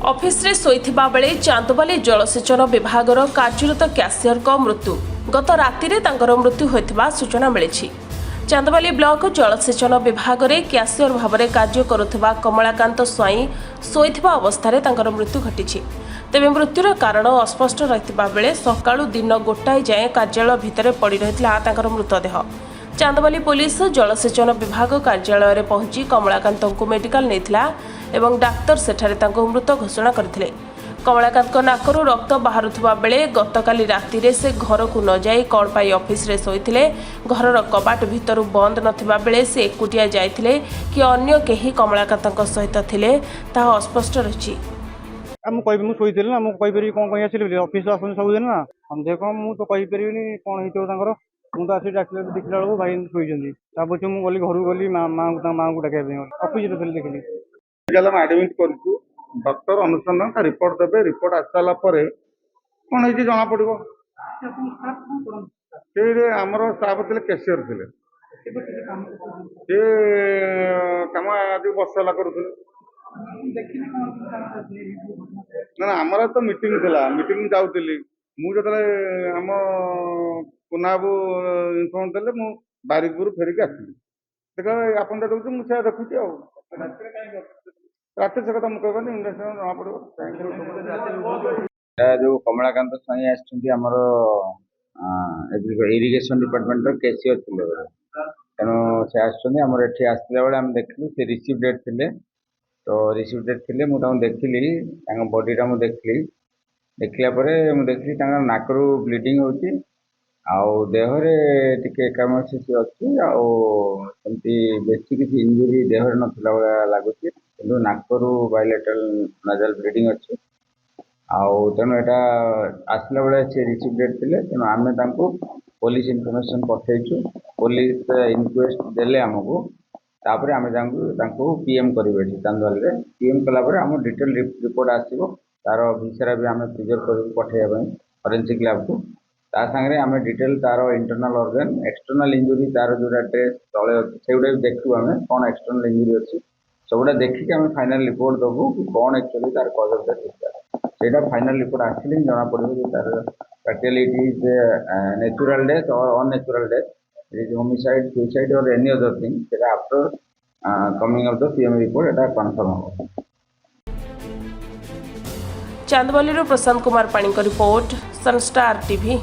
Office रे शोइथिबा बेले चांदबाली जलसेचन विभागर कार्यरत क्याशियर को मृत्यु गत राति रे तांकर मृत्यु होइथिबा सूचना मिलिछि। चांदबाली ब्लॉक जलसेचन विभाग रे क्याशियर भाव में कार्य करुथिबा कमलाकांत स्वाई शोइथिबा अवस्था रे तांकर मृत्यु घटिछि। तेबे मृत्युर कारण अस्पष्ट रहिथिबा बेले सकाळु दिन गोटाए जाए कार्यालय भितर पड़ी रहितला तांकर मृतदेह। चांदबाली पुलिस जलसेचन विभाग कार्यालय में पहुंची कमलाकांत को मेडिकल नेथिला एवं डाक्तर सेठारे तांको मृत घोषणा करथिले। कमलाकांत नाकरू रक्त बाहरुथिबा बेले गतकाली राति रे से घर को न जाई कल पाई ऑफिस रे सोइथिले। घरर कबाट भितरु बंद नथिबा बेले से एकुटिया जाइथिले कि अन्य केही कमलाकांतक सहित थिले ताहा अस्पष्ट रहिछि। हम कहि मु सोइथिले ना मु कहि परि कोन कोन आसिले ऑफिस आसन सब दिन ना हम देखो मु तो कहि परिबिनी कोन हितो तांकर मु तो आसी डाक्टर देखला बेलू भाई सोइजंदी ता पछे मु गली घर गली मां को डाके ऑफिस रे देखली मेडिकल में एडमिट करछु डॉक्टर अनुसंधान का रिपोर्ट देबे रिपोर्ट आसाला परे कोन हेछि जना पड़िबो से हमर स्टाफ थिले कैशियर थिले से काम आज बसला करूथिले ना हमारा तो मीटिंग थिला मीटिंग जाउतिली मु जतले हम पुनाबू इन्फॉर्म देले मु बारिकपुर फेरिक आसिली देखा आपन देखु मु से देखुची आ रात से कथा मुझे इंडस्ट्री जना पड़ो जो कमलाकांत स्वाई आमर इरिगेशन डिपार्टमेंट कैशियर थे तेणु से आमर एठी आसला बेले आम देखलु से रिसीव डेट थे तो रिसीव डेट थे मुझे देखली बॉडीटा मुझे देखली देखला मुझे देखली नाकरू ब्लीडिंग होची आउ देहरे टिके एकामोसिस अच्छी आमती बेसी किसी इंजुरी देहरे नथिला भाया लगुच कि नाकरू बायलेटरल नाजल ब्लीडिंग अच्छी आउ तेणु यहाँ आसला बेले से रिसीव डेट थे तेणु आम पुलिस इनफर्मेशन पठेचु पुलिस इनक्वेस्ट देले आमको तापर आम पीएम करेंगे चांदवाली पीएम कलापर आम डिटेल रिपोर्ट आसो तार भिसरा भी आम प्रिजर्व कर पठेगा फरेन्सिक लैब को ता सांगे आम डिटेल तार इंटरनल ऑर्गन एक्सटर्नल इंजुरी तार जो ड्रेस तले अच्छे से गुड़ा देखू आम कौन एक्सटर्नल इंजुरी अच्छी सबुटा देखिक आम फाइनाल रिपोर्ट देवु कि कौन एक्चुअली तार कज ऑफ डेथ से फाइनाल रिपोर्ट आसिले जना पड़ो कि तार factually it is natural death और unnatural death it is homicide suicide और एनी अदर थिंग सेटा after coming of the PM report एटा कन्फर्म हो। चांदबाली प्रशांत कुमार पाणी रिपोर्ट सनस्टार टीवी।